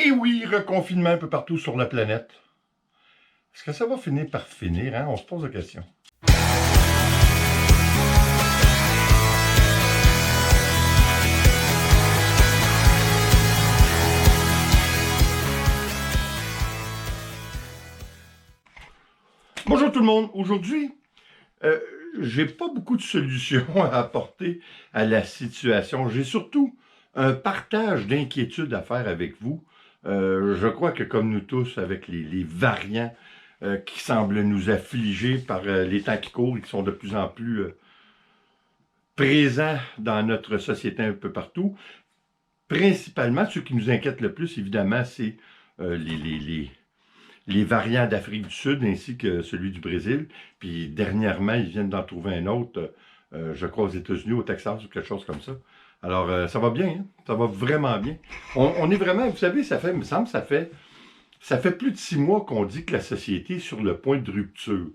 Et oui, reconfinement un peu partout sur la planète. Est-ce que ça va finir par finir, hein? On se pose la question. Bonjour tout le monde. Aujourd'hui, j'ai pas beaucoup de solutions à apporter à la situation. J'ai surtout un partage d'inquiétudes à faire avec vous. Je crois que comme nous tous, avec les variants qui semblent nous affliger par les temps qui courent et qui sont de plus en plus présents dans notre société un peu partout, principalement, ce qui nous inquiète le plus, évidemment, c'est les variants d'Afrique du Sud ainsi que celui du Brésil. Puis dernièrement, ils viennent d'en trouver un autre, je crois aux États-Unis, au Texas ou quelque chose comme ça. Alors, ça va bien, hein? Ça va vraiment bien. On est vraiment, vous savez, il me semble, ça fait plus de 6 mois qu'on dit que la société est sur le point de rupture.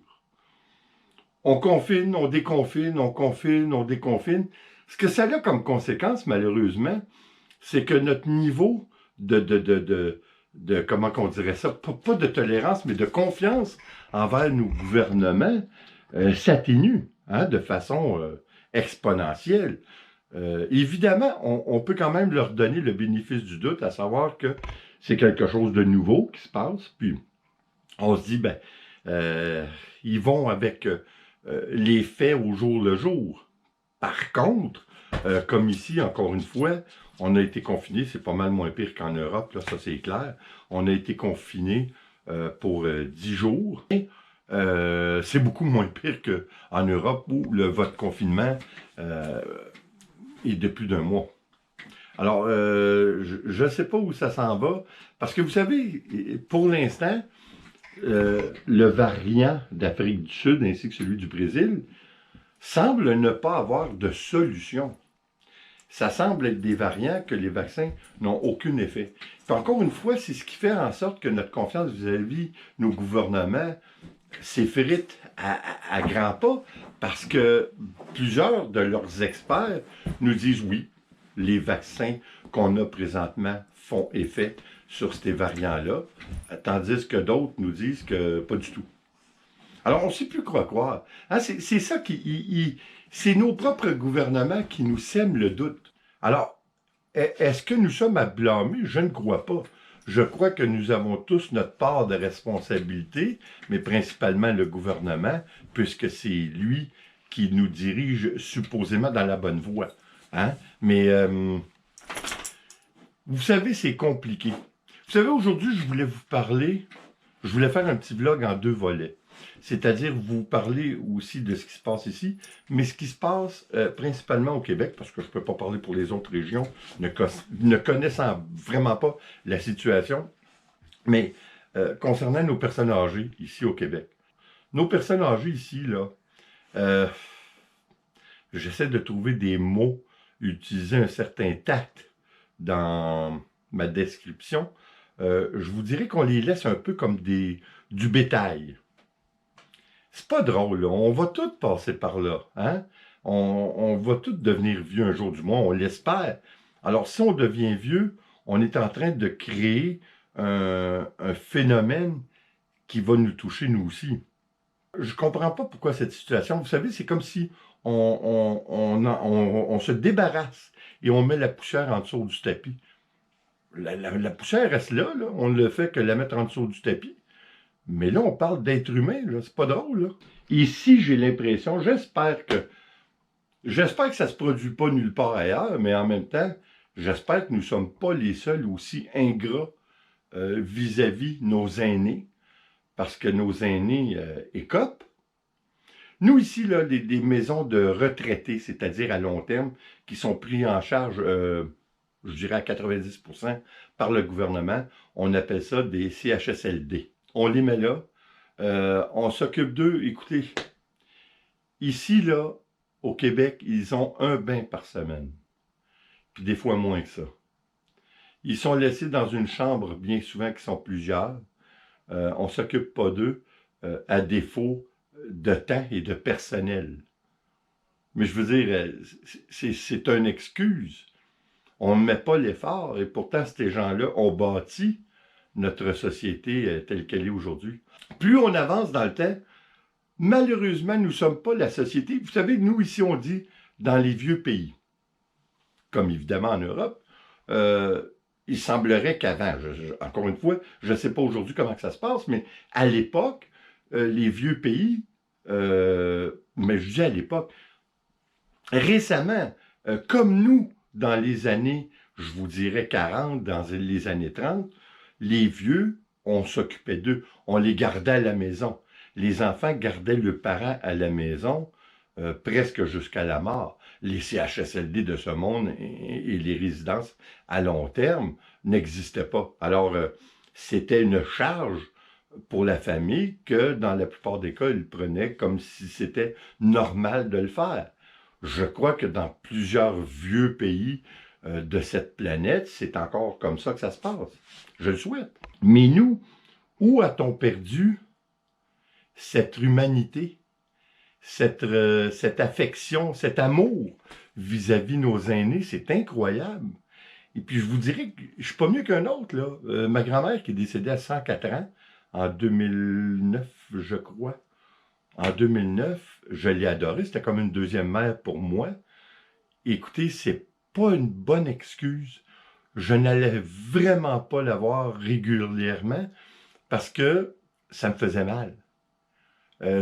On confine, on déconfine, on confine, on déconfine. Ce que ça a comme conséquence, malheureusement, c'est que notre niveau de comment qu'on dirait ça, pas de tolérance, mais de confiance envers nos gouvernements s'atténue de façon exponentielle. Évidemment, on peut quand même leur donner le bénéfice du doute, à savoir que c'est quelque chose de nouveau qui se passe, puis on se dit, ils vont avec les faits au jour le jour. Par contre, comme ici, encore une fois, on a été confinés, c'est pas mal moins pire qu'en Europe, là, ça c'est clair. On a été confinés pour 10 jours. C'est beaucoup moins pire qu'en Europe où le vote confinement est de plus d'un mois. Alors, je ne sais pas où ça s'en va, parce que vous savez, pour l'instant, le variant d'Afrique du Sud ainsi que celui du Brésil semble ne pas avoir de solution. Ça semble être des variants que les vaccins n'ont aucun effet. Puis encore une fois, c'est ce qui fait en sorte que notre confiance vis-à-vis nos gouvernements s'effrite à grands pas, parce que plusieurs de leurs experts nous disent oui, les vaccins qu'on a présentement font effet sur ces variants-là, tandis que d'autres nous disent que pas du tout. Alors, on ne sait plus quoi croire. Hein, c'est ça c'est nos propres gouvernements qui nous sèment le doute. Alors, est-ce que nous sommes à blâmer? Je ne crois pas. Je crois que nous avons tous notre part de responsabilité, mais principalement le gouvernement, puisque c'est lui qui nous dirige supposément dans la bonne voie. Hein? Mais, vous savez, c'est compliqué. Vous savez, aujourd'hui, je voulais faire un petit vlog en 2 volets. C'est-à-dire vous parler aussi de ce qui se passe ici, mais ce qui se passe principalement au Québec, parce que je ne peux pas parler pour les autres régions, ne connaissant vraiment pas la situation, mais concernant nos personnes âgées ici au Québec. Nos personnes âgées ici, là, j'essaie de trouver des mots, utiliser un certain tact dans ma description. Je vous dirais qu'on les laisse un peu comme du bétail. C'est pas drôle, là. On va tous passer par là, hein? On va tous devenir vieux un jour du mois, on l'espère. Alors, si on devient vieux, on est en train de créer un phénomène qui va nous toucher, nous aussi. Je comprends pas pourquoi cette situation, vous savez, c'est comme si on se débarrasse et on met la poussière en dessous du tapis. La poussière reste là, on ne le fait que la mettre en dessous du tapis. Mais là, on parle d'être humain, là. C'est pas drôle, là. Ici, j'ai l'impression, j'espère que ça se produit pas nulle part ailleurs, mais en même temps, j'espère que nous sommes pas les seuls aussi ingrats vis-à-vis nos aînés, parce que nos aînés écopent. Nous, ici, là, des maisons de retraités, c'est-à-dire à long terme, qui sont pris en charge, je dirais à 90% par le gouvernement, on appelle ça des CHSLD. On les met là, on s'occupe d'eux. Écoutez, ici, là, au Québec, ils ont un bain par semaine, puis des fois moins que ça. Ils sont laissés dans une chambre, bien souvent, qui sont plusieurs. On ne s'occupe pas d'eux, à défaut de temps et de personnel. Mais je veux dire, c'est une excuse. on ne met pas l'effort, et pourtant, ces gens-là ont bâti notre société telle qu'elle est aujourd'hui. Plus on avance dans le temps, malheureusement, nous ne sommes pas la société. Vous savez, nous, ici, on dit dans les vieux pays, comme évidemment en Europe, il semblerait qu'avant, encore une fois, je ne sais pas aujourd'hui comment que ça se passe, mais à l'époque, les vieux pays, mais je dis à l'époque, récemment, comme nous, dans les années, je vous dirais 40, dans les années 30, les vieux, on s'occupait d'eux, on les gardait à la maison. Les enfants gardaient leurs parents à la maison presque jusqu'à la mort. Les CHSLD de ce monde et les résidences à long terme n'existaient pas. Alors, c'était une charge pour la famille que, dans la plupart des cas, ils prenaient comme si c'était normal de le faire. Je crois que dans plusieurs vieux pays de cette planète, c'est encore comme ça que ça se passe. Je le souhaite. Mais nous, où a-t-on perdu cette humanité, cette affection, cet amour vis-à-vis nos aînés? C'est incroyable. Et puis, je vous dirais que je suis pas mieux qu'un autre, là. Ma grand-mère qui est décédée à 104 ans, en 2009, je crois. En 2009, je l'ai adorée. C'était comme une deuxième mère pour moi. Écoutez, c'est pas une bonne excuse. Je n'allais vraiment pas la voir régulièrement parce que ça me faisait mal.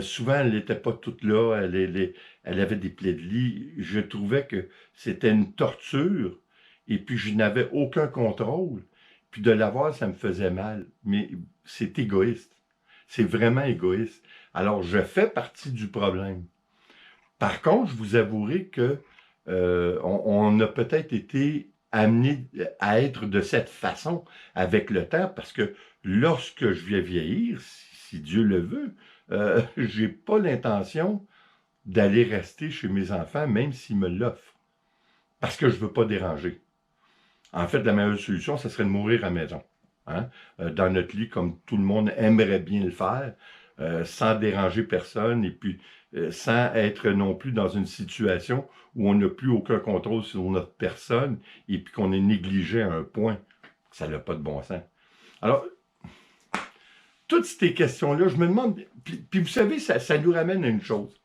Souvent, elle n'était pas toute là. Elle avait des plaies de lit. Je trouvais que c'était une torture. Et puis, je n'avais aucun contrôle. Puis de la voir, ça me faisait mal. Mais c'est égoïste. C'est vraiment égoïste. Alors, je fais partie du problème. Par contre, je vous avouerai que on a peut-être été amené à être de cette façon avec le temps, parce que lorsque je vais vieillir, si Dieu le veut, j'ai pas l'intention d'aller rester chez mes enfants, même s'ils me l'offrent, parce que je veux pas déranger. En fait, la meilleure solution, ce serait de mourir à la maison, hein? Dans notre lit, comme tout le monde aimerait bien le faire, sans déranger personne, et puis sans être non plus dans une situation où on n'a plus aucun contrôle sur notre personne, et puis qu'on est négligé à un point. Ça n'a pas de bon sens. Alors, toutes ces questions-là, je me demande, puis vous savez, ça nous ramène à une chose.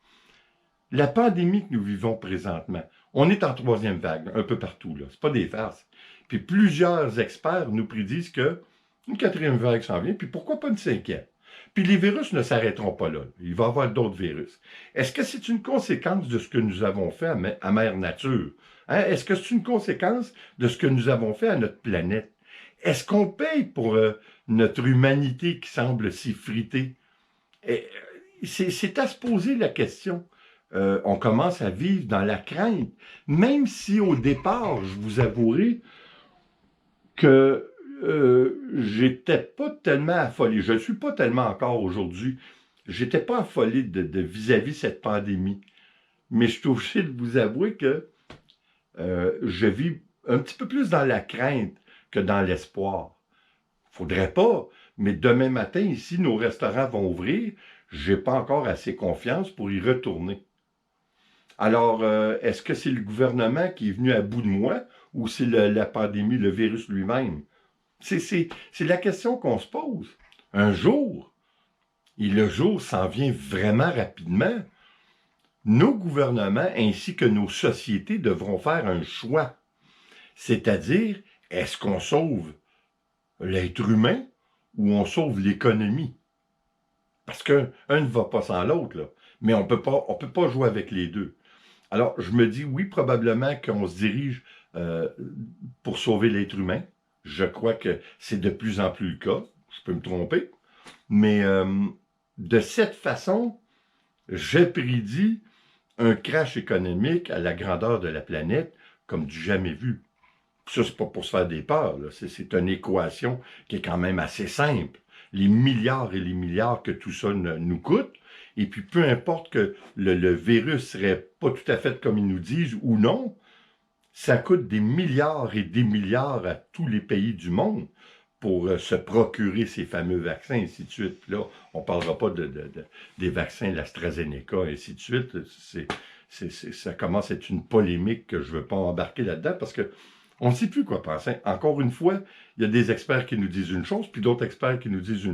La pandémie que nous vivons présentement, on est en troisième vague, un peu partout, là. C'est pas des farces. Puis plusieurs experts nous prédisent que une quatrième vague s'en vient, puis pourquoi pas une cinquième? Puis les virus ne s'arrêteront pas là. Il va y avoir d'autres virus. Est-ce que c'est une conséquence de ce que nous avons fait à Mère Nature? Hein? Est-ce que c'est une conséquence de ce que nous avons fait à notre planète? Est-ce qu'on paye pour notre humanité qui semble s'effriter? C'est à se poser la question. On commence à vivre dans la crainte. Même si au départ, je vous avouerai que j'étais pas tellement affolé. Je ne suis pas tellement encore aujourd'hui. J'étais pas affolé de vis-à-vis cette pandémie. Mais je suis obligé de vous avouer que je vis un petit peu plus dans la crainte que dans l'espoir. Faudrait pas, mais demain matin, ici, nos restaurants vont ouvrir. J'ai pas encore assez confiance pour y retourner. Alors, est-ce que c'est le gouvernement qui est venu à bout de moi ou c'est la pandémie, le virus lui-même? C'est la question qu'on se pose. Un jour, et le jour s'en vient vraiment rapidement, nos gouvernements ainsi que nos sociétés devront faire un choix. C'est-à-dire, est-ce qu'on sauve l'être humain ou on sauve l'économie? Parce qu'un ne va pas sans l'autre, là. Mais on peut pas jouer avec les deux. Alors, je me dis, oui, probablement qu'on se dirige pour sauver l'être humain. Je crois que c'est de plus en plus le cas. Je peux me tromper. Mais de cette façon, j'ai prédit un crash économique à la grandeur de la planète comme du jamais vu. Ça, c'est pas pour se faire des peurs. C'est une équation qui est quand même assez simple. Les milliards et les milliards que tout ça nous coûte, et puis peu importe que le virus serait pas tout à fait comme ils nous disent ou non, ça coûte des milliards et des milliards à tous les pays du monde pour se procurer ces fameux vaccins, et ainsi de suite. Puis là, on ne parlera pas des vaccins, l'AstraZeneca, et ainsi de suite. Ça commence à être une polémique que je ne veux pas embarquer là-dedans parce que On ne sait plus quoi penser. Encore une fois, il y a des experts qui nous disent une chose, puis d'autres experts qui nous disent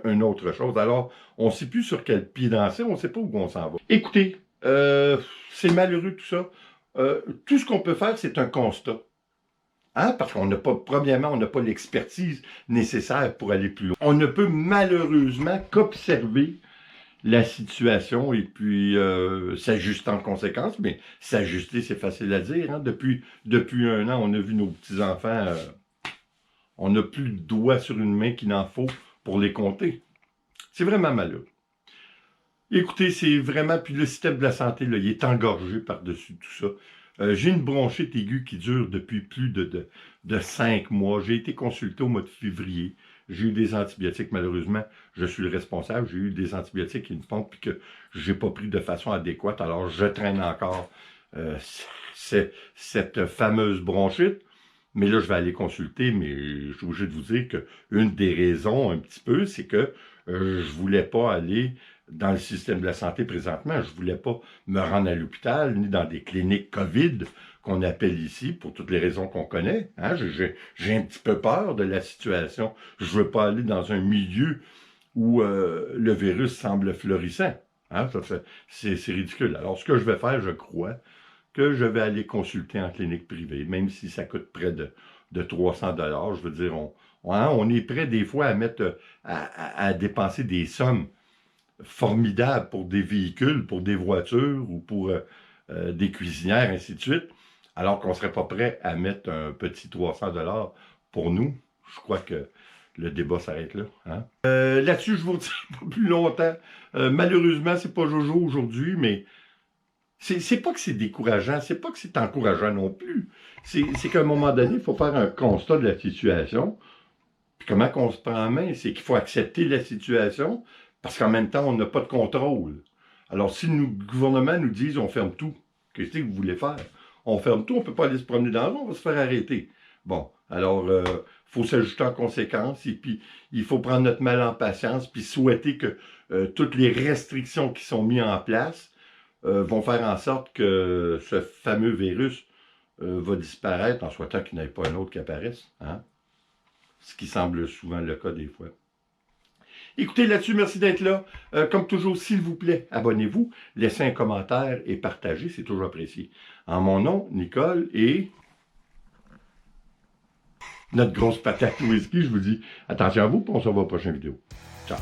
une autre chose. Alors, on ne sait plus sur quel pied danser, on ne sait pas où on s'en va. Écoutez, c'est malheureux tout ça. Tout ce qu'on peut faire, c'est un constat. Hein? Parce qu'on n'a pas, premièrement, on n'a pas l'expertise nécessaire pour aller plus loin. On ne peut malheureusement qu'observer la situation et puis s'ajuster en conséquence. Mais s'ajuster, c'est facile à dire. Hein? Depuis 1 an, on a vu nos petits-enfants, on n'a plus le doigt sur une main qu'il en faut pour les compter. C'est vraiment malheureux. Écoutez, c'est vraiment, puis le système de la santé, là, il est engorgé par-dessus tout ça. J'ai une bronchite aiguë qui dure depuis plus de 5 mois. J'ai été consulté au mois de février. J'ai eu des antibiotiques, malheureusement, je suis le responsable. J'ai eu des antibiotiques qui me font puis que j'ai pas pris de façon adéquate. Alors, je traîne encore cette fameuse bronchite. Mais là, je vais aller consulter, mais je suis obligé de vous dire qu'une des raisons, un petit peu, c'est que je voulais pas aller dans le système de la santé présentement. Je voulais pas me rendre à l'hôpital, ni dans des cliniques COVID, qu'on appelle ici, pour toutes les raisons qu'on connaît. Hein? J'ai un petit peu peur de la situation. Je veux pas aller dans un milieu où le virus semble florissant. Hein? C'est ridicule. Alors, ce que je vais faire, je crois, que je vais aller consulter en clinique privée, même si ça coûte près de 300 $. Je veux dire, on est prêt des fois à mettre, à dépenser des sommes formidables pour des véhicules, pour des voitures ou pour des cuisinières, ainsi de suite, alors qu'on ne serait pas prêt à mettre un petit 300 $ pour nous. Je crois que le débat s'arrête là. Hein? Là-dessus, je vous retiens pas plus longtemps. Malheureusement, c'est pas Jojo aujourd'hui, mais c'est pas que c'est décourageant, c'est pas que c'est encourageant non plus. C'est qu'à un moment donné, il faut faire un constat de la situation. Puis comment qu'on se prend en main, c'est qu'il faut accepter la situation, parce qu'en même temps, on n'a pas de contrôle. Alors, si le gouvernement nous dit on ferme tout, qu'est-ce que vous voulez faire? On ferme tout, on ne peut pas aller se promener dans l'eau, on va se faire arrêter. Bon, alors, faut s'ajuster en conséquence, et puis il faut prendre notre mal en patience, puis souhaiter que toutes les restrictions qui sont mises en place vont faire en sorte que ce fameux virus va disparaître en souhaitant qu'il n'y ait pas un autre qui apparaisse. Hein? Ce qui semble souvent le cas des fois. Écoutez, là-dessus, merci d'être là. Comme toujours, s'il vous plaît, abonnez-vous, laissez un commentaire et partagez, c'est toujours apprécié. En mon nom, Nicole et notre grosse patate whisky, je vous dis attention à vous, puis on se revoit à la prochaine vidéo. Ciao.